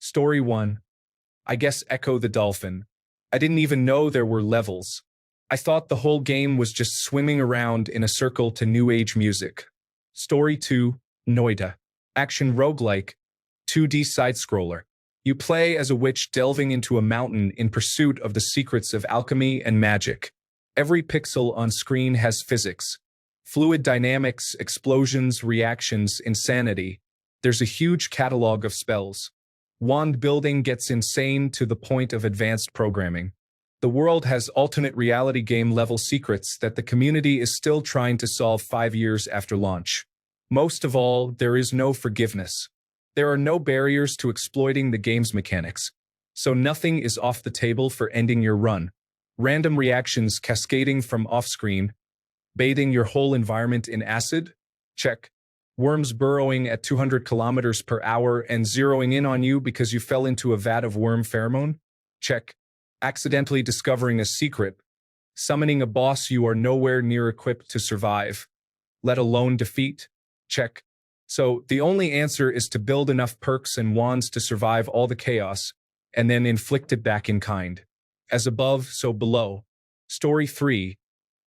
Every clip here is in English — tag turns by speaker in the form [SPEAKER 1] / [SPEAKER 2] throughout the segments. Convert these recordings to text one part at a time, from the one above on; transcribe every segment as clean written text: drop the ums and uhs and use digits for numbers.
[SPEAKER 1] Story 1. I guess Echo the Dolphin. I didn't even know there were levels. I thought the whole game was just swimming around in a circle to new age music. Story 2. Noida. Action roguelike. 2D side-scroller. You play as a witch delving into a mountain in pursuit of the secrets of alchemy and magic. Every pixel on screen has physics. Fluid dynamics, explosions, reactions, insanity. There's a huge catalog of spells. Wand building gets insane to the point of advanced programming. The world has alternate reality game-level secrets that the community is still trying to solve 5 years after launch. Most of all, there is no forgiveness. There are no barriers to exploiting the game's mechanics, so nothing is off the table for ending your run. Random reactions cascading from off-screen. Bathing your whole environment in acid? Check. Worms burrowing at 200 kilometers per hour and zeroing in on you because you fell into a vat of worm pheromone? Check. Accidentally discovering a secret. Summoning a boss you are nowhere near equipped to survive, let alone defeat? Check. So the only answer is to build enough perks and wands to survive all the chaos, and then inflict it back in kind. As above, so below. Story 3.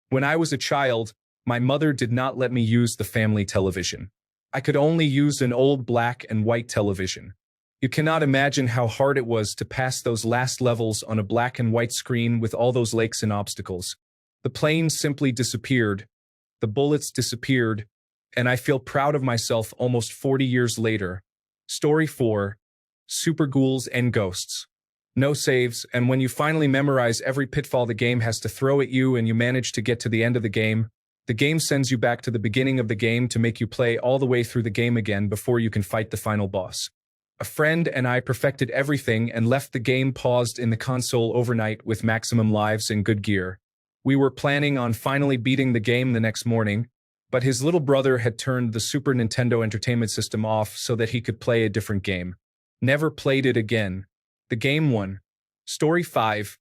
[SPEAKER 1] When I was a child, my mother did not let me use the family television. I could only use an old black and white television. You cannot imagine how hard it was to pass those last levels on a black and white screen with all those lakes and obstacles. The planes simply disappeared. The bullets disappeared. And I feel proud of myself almost 40 years later. Story 4. Super ghouls and ghosts. No saves, and when you finally memorize every pitfall the game has to throw at you and you manage to get to the end of the game sends you back to the beginning of the game to make you play all the way through the game again before you can fight the final boss. A friend and I perfected everything and left the game paused in the console overnight with maximum lives and good gear. We were planning on finally beating the game the next morning, but his little brother had turned the Super Nintendo Entertainment System off so that he could play a different game. Never played it again. The game won. Story 5.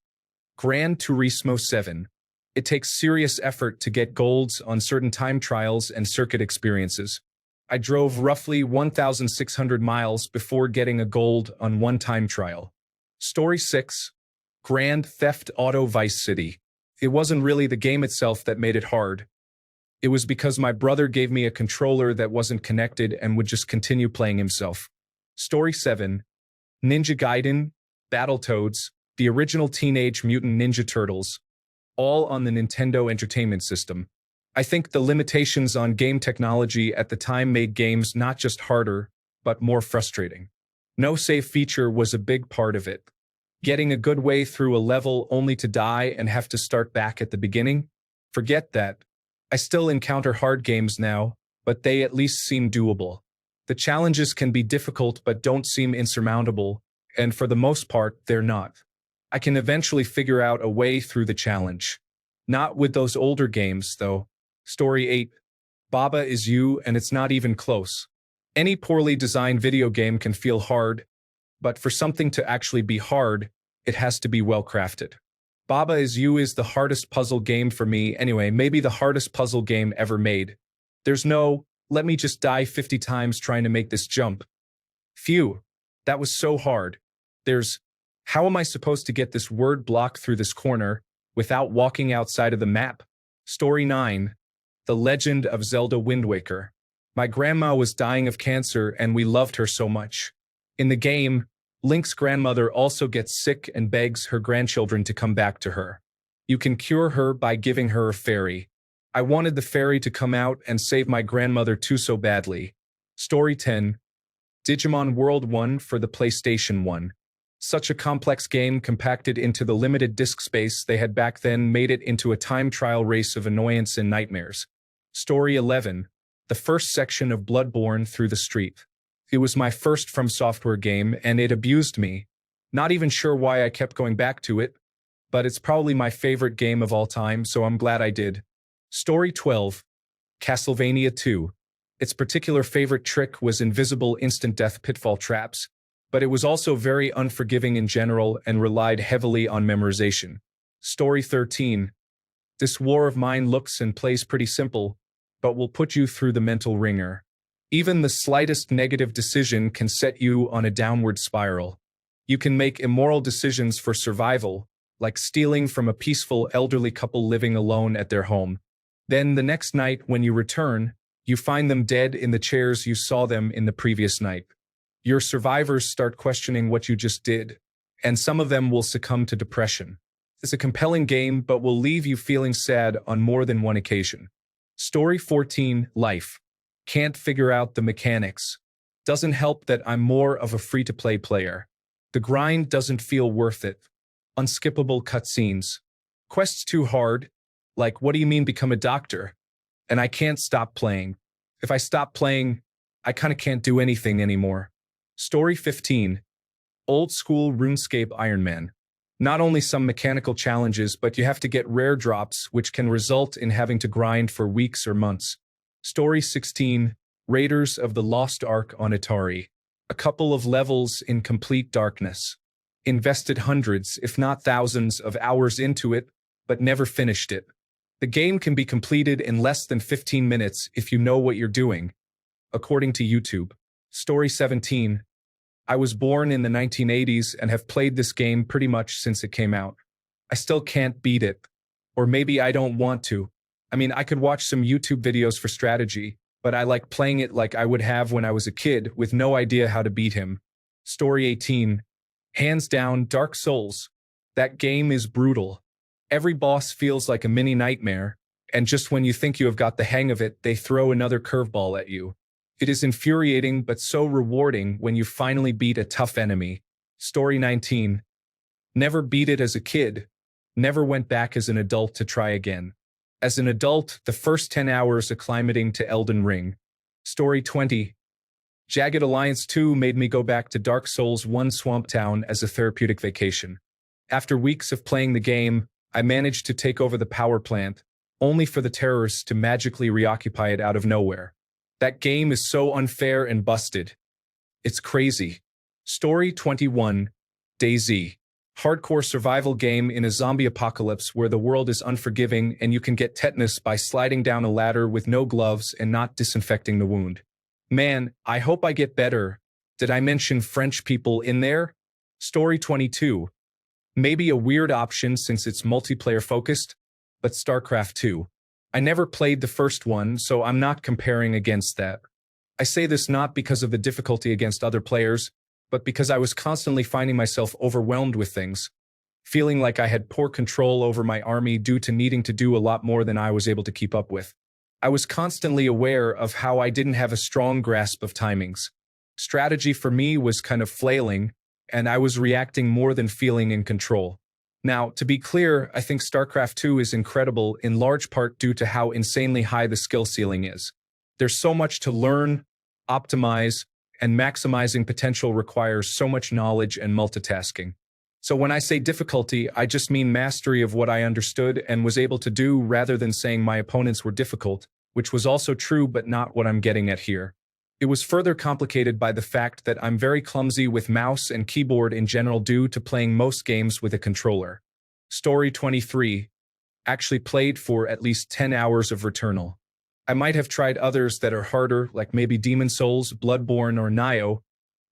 [SPEAKER 1] Gran Turismo 7. It takes serious effort to get golds on certain time trials and circuit experiences. I drove roughly 1,600 miles before getting a gold on one time trial. Story 6. Grand Theft Auto Vice City. It wasn't really the game itself that made it hard. It was because my brother gave me a controller that wasn't connected and would just continue playing himself. Story 7. Ninja Gaiden, Battletoads, the original Teenage Mutant Ninja Turtles, all on the Nintendo Entertainment System. I think the limitations on game technology at the time made games not just harder, but more frustrating. No save feature was a big part of it. Getting a good way through a level only to die and have to start back at the beginning? Forget that. I still encounter hard games now, but they at least seem doable. The challenges can be difficult but don't seem insurmountable, and for the most part, they're not. I can eventually figure out a way through the challenge. Not with those older games, though. Story 8. Baba Is You, and it's not even close. Any poorly designed video game can feel hard, but for something to actually be hard, it has to be well crafted. Baba Is You is the hardest puzzle game for me anyway, maybe the hardest puzzle game ever made. There's no, let me just die 50 times trying to make this jump. Phew, that was so hard. There's, how am I supposed to get this word block through this corner without walking outside of the map? Story 9. The Legend of Zelda Wind Waker. My grandma was dying of cancer and we loved her so much. In the game, Link's grandmother also gets sick and begs her grandchildren to come back to her. You can cure her by giving her a fairy. I wanted the fairy to come out and save my grandmother too so badly. Story 10. Digimon World 1 for the PlayStation 1. Such a complex game compacted into the limited disk space they had back then made it into a time trial race of annoyance and nightmares. Story 11. The first section of Bloodborne through the street. It was my first From Software game and it abused me. Not even sure why I kept going back to it, but it's probably my favorite game of all time, so I'm glad I did. Story 12. Castlevania 2. Its particular favorite trick was invisible instant death pitfall traps, but it was also very unforgiving in general and relied heavily on memorization. Story 13. This war of mine looks and plays pretty simple, but will put you through the mental ringer. Even the slightest negative decision can set you on a downward spiral. You can make immoral decisions for survival, like stealing from a peaceful elderly couple living alone at their home. Then the next night when you return, you find them dead in the chairs you saw them in the previous night. Your survivors start questioning what you just did, and some of them will succumb to depression. It's a compelling game, but will leave you feeling sad on more than one occasion. Story 14, Life. Can't figure out the mechanics. Doesn't help that I'm more of a free-to-play player. The grind doesn't feel worth it. Unskippable cutscenes. Quests too hard. Like, what do you mean become a doctor? And I can't stop playing. If I stop playing, I kinda can't do anything anymore. Story 15. Old school RuneScape Iron Man. Not only some mechanical challenges, but you have to get rare drops, which can result in having to grind for weeks or months. Story 16. Raiders of the Lost Ark on Atari. A couple of levels in complete darkness. Invested hundreds, if not thousands, of hours into it, but never finished it. The game can be completed in less than 15 minutes if you know what you're doing, according to YouTube. Story 17. I was born in the 1980s and have played this game pretty much since it came out. I still can't beat it. Or maybe I don't want to. I mean, I could watch some YouTube videos for strategy, but I like playing it like I would have when I was a kid with no idea how to beat him. Story 18. Hands down, Dark Souls. That game is brutal. Every boss feels like a mini nightmare, and just when you think you have got the hang of it, they throw another curveball at you. It is infuriating but so rewarding when you finally beat a tough enemy. Story 19. Never beat it as a kid. Never went back as an adult to try again. As an adult, the first 10 hours acclimating to Elden Ring. Story 20. Jagged Alliance 2 made me go back to Dark Souls 1 Swamp Town as a therapeutic vacation. After weeks of playing the game, I managed to take over the power plant, only for the terrorists to magically reoccupy it out of nowhere. That game is so unfair and busted. It's crazy. Story 21. DayZ. Hardcore survival game in a zombie apocalypse where the world is unforgiving and you can get tetanus by sliding down a ladder with no gloves and not disinfecting the wound. Man, I hope I get better. Did I mention French people in there? Story 22. Maybe a weird option since it's multiplayer focused, but StarCraft 2. I never played the first one, so I'm not comparing against that. I say this not because of the difficulty against other players, but because I was constantly finding myself overwhelmed with things, feeling like I had poor control over my army due to needing to do a lot more than I was able to keep up with. I was constantly aware of how I didn't have a strong grasp of timings. Strategy for me was kind of flailing, and I was reacting more than feeling in control. Now, to be clear, I think StarCraft 2 is incredible in large part due to how insanely high the skill ceiling is. There's so much to learn, optimize, and maximizing potential requires so much knowledge and multitasking. So when I say difficulty, I just mean mastery of what I understood and was able to do rather than saying my opponents were difficult, which was also true but not what I'm getting at here. It was further complicated by the fact that I'm very clumsy with mouse and keyboard in general due to playing most games with a controller. Story 23. Actually played for at least 10 hours of Returnal. I might have tried others that are harder, like maybe Demon Souls, Bloodborne, or Nioh,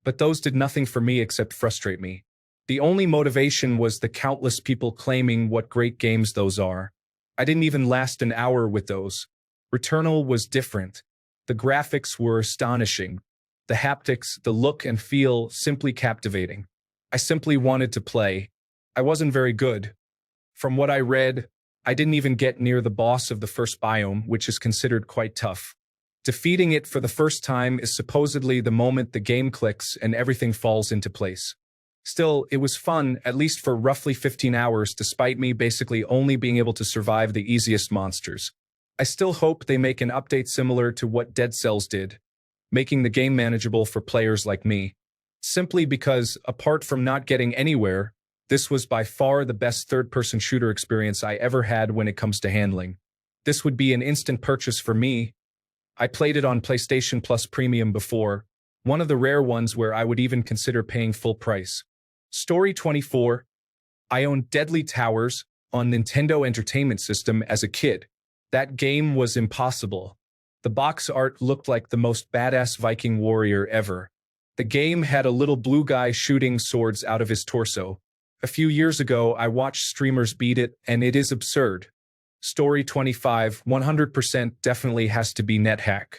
[SPEAKER 1] but those did nothing for me except frustrate me. The only motivation was the countless people claiming what great games those are. I didn't even last an hour with those. Returnal was different. The graphics were astonishing. The haptics, the look and feel, simply captivating. I simply wanted to play. I wasn't very good. From what I read, I didn't even get near the boss of the first biome, which is considered quite tough. Defeating it for the first time is supposedly the moment the game clicks and everything falls into place. Still, it was fun, at least for roughly 15 hours, despite me basically only being able to survive the easiest monsters. I still hope they make an update similar to what Dead Cells did, making the game manageable for players like me. Simply because, apart from not getting anywhere, this was by far the best third-person shooter experience I ever had when it comes to handling. This would be an instant purchase for me. I played it on PlayStation Plus Premium before, one of the rare ones where I would even consider paying full price. Story 24. I owned Deadly Towers on Nintendo Entertainment System as a kid. That game was impossible. The box art looked like the most badass Viking warrior ever. The game had a little blue guy shooting swords out of his torso. A few years ago, I watched streamers beat it, and it is absurd. Story 25, 100% definitely has to be NetHack.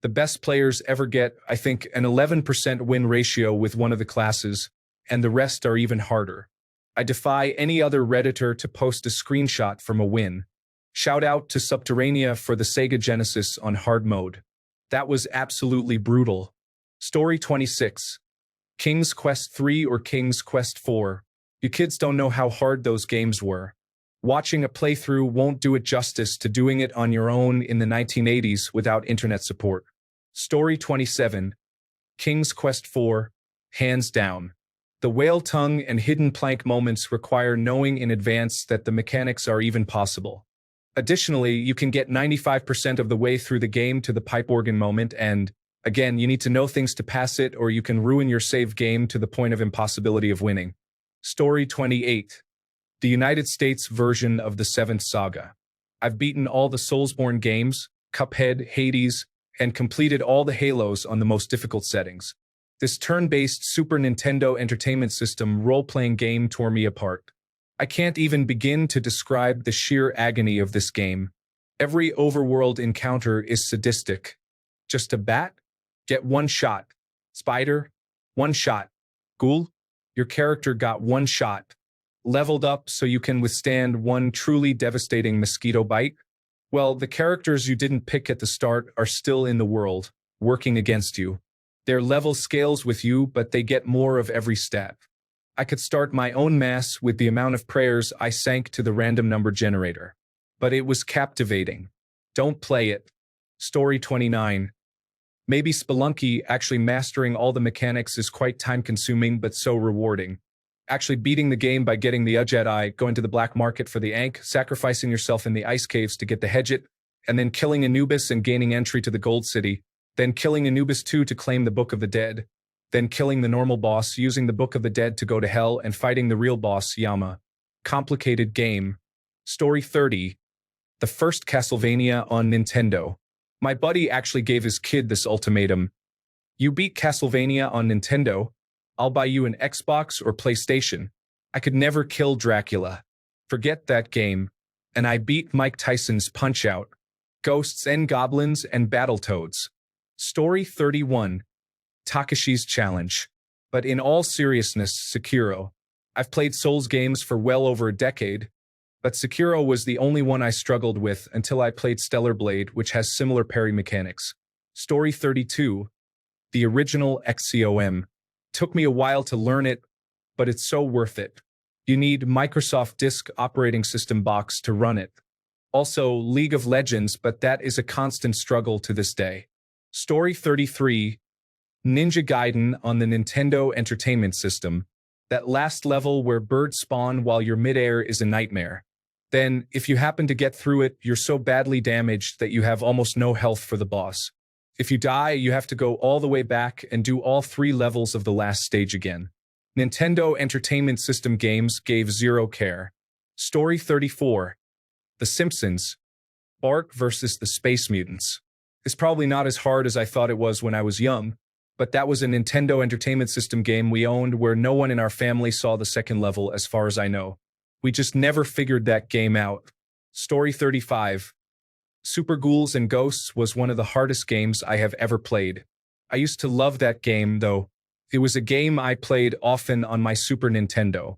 [SPEAKER 1] The best players ever get, I think, an 11% win ratio with one of the classes, and the rest are even harder. I defy any other Redditor to post a screenshot from a win. Shout out to Subterranea for the Sega Genesis on hard mode. That was absolutely brutal. Story 26. King's Quest 3 or King's Quest 4. You kids don't know how hard those games were. Watching a playthrough won't do it justice to doing it on your own in the 1980s without internet support. Story 27. King's Quest 4. Hands down. The whale tongue and hidden plank moments require knowing in advance that the mechanics are even possible. Additionally, you can get 95% of the way through the game to the pipe organ moment and, again, you need to know things to pass it or you can ruin your save game to the point of impossibility of winning. Story 28. The United States version of the Seventh Saga. I've beaten all the Soulsborne games, Cuphead, Hades, and completed all the Halos on the most difficult settings. This turn-based Super Nintendo Entertainment System role-playing game tore me apart. I can't even begin to describe the sheer agony of this game. Every overworld encounter is sadistic. Just a bat? Get one shot. Spider? One shot. Ghoul? Your character got one shot. Leveled up so you can withstand one truly devastating mosquito bite? Well, the characters you didn't pick at the start are still in the world, working against you. Their level scales with you, but they get more of every stat. I could start my own mass with the amount of prayers I sank to the random number generator. But it was captivating. Don't play it. Story 29. Maybe Spelunky actually mastering all the mechanics is quite time-consuming but so rewarding. Actually beating the game by getting the Jedi, going to the black market for the Ankh, sacrificing yourself in the ice caves to get the Hedget, and then killing Anubis and gaining entry to the Gold City, then killing Anubis 2 to claim the Book of the Dead, then killing the normal boss, using the Book of the Dead to go to hell, and fighting the real boss, Yama. Complicated game. Story 30. The first Castlevania on Nintendo. My buddy actually gave his kid this ultimatum. You beat Castlevania on Nintendo, I'll buy you an Xbox or PlayStation. I could never kill Dracula. Forget that game. And I beat Mike Tyson's Punch-Out. Ghosts and Goblins and Battletoads. Story 31. Takashi's Challenge. But in all seriousness, Sekiro. I've played Souls games for well over a decade, but Sekiro was the only one I struggled with until I played Stellar Blade, which has similar parry mechanics. Story 32. The original XCOM. Took me a while to learn it, but it's so worth it. You need Microsoft Disk Operating System box to run it. Also, League of Legends, but that is a constant struggle to this day. Story 33. Ninja Gaiden on the Nintendo Entertainment System. That last level where birds spawn while you're midair is a nightmare. Then, if you happen to get through it, you're so badly damaged that you have almost no health for the boss. If you die, you have to go all the way back and do all 3 levels of the last stage again. Nintendo Entertainment System games gave zero care. Story 34. The Simpsons. Bart versus the Space Mutants. It's probably not as hard as I thought it was when I was young, but that was a Nintendo Entertainment System game we owned where no one in our family saw the second level as far as I know. We just never figured that game out. Story 35. Super Ghouls and Ghosts was one of the hardest games I have ever played. I used to love that game, though. It was a game I played often on my Super Nintendo.